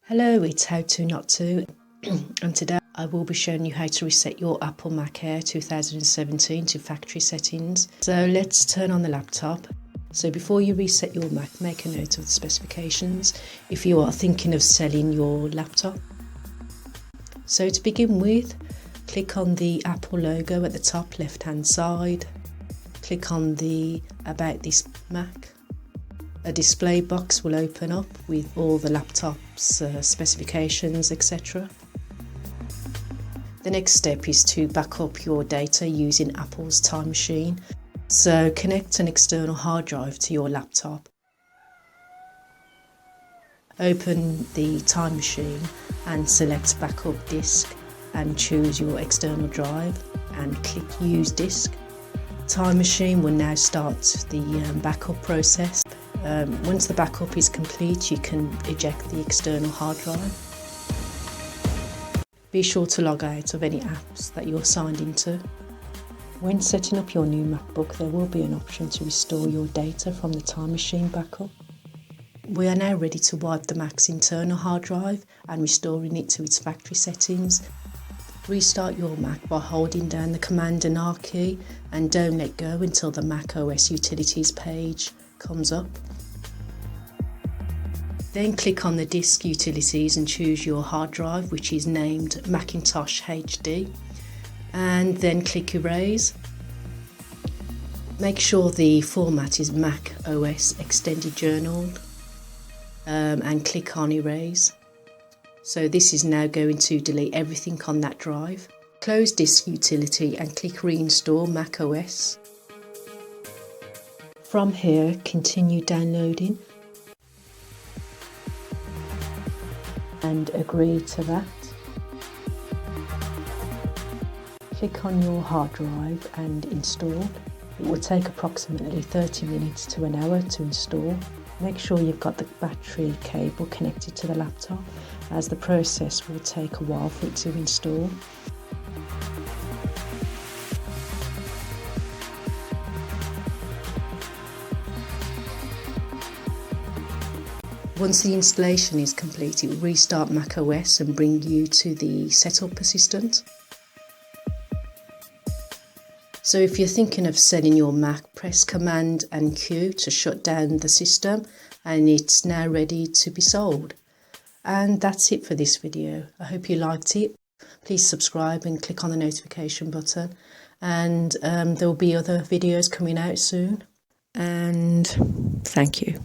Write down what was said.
Hello, it's How To Not To, and today I will be showing you how to reset your Apple Mac Air 2017 to factory settings. So let's turn on the laptop. So before you reset your Mac, make a note of the specifications if you are thinking of selling your laptop. So to begin with, click on the Apple logo at the top left hand side. Click on the About This Mac. A display box will open up with all the laptop's specifications, etc. The next step is to back up your data using Apple's Time Machine. So connect an external hard drive to your laptop. Open the Time Machine and select Backup Disk and choose your external drive and click Use Disk. Time Machine will now start the backup process. Once the backup is complete, you can eject the external hard drive. Be sure to log out of any apps that you're signed into. When setting up your new MacBook, there will be an option to restore your data from the Time Machine backup. We are now ready to wipe the Mac's internal hard drive and restoring it to its factory settings. Restart your Mac by holding down the Command and R key and don't let go until the Mac OS Utilities page comes up. Then click on the Disk Utilities and choose your hard drive, which is named Macintosh HD, and then click Erase. Make sure the format is Mac OS Extended Journal and click on Erase. So this is now going to delete everything on that drive. Close Disk Utility and click Reinstall Mac OS. From here, continue downloading and agree to that. Click on your hard drive and install. It will take approximately 30 minutes to an hour to install. Make sure you've got the battery cable connected to the laptop, as the process will take a while for it to install. Once the installation is complete, it will restart Mac OS and bring you to the Setup Assistant. So if you're thinking of selling your Mac, press Command and Q to shut down the system, and it's now ready to be sold. And that's it for this video. I hope you liked it. Please subscribe and click on the notification button, and there will be other videos coming out soon. And thank you.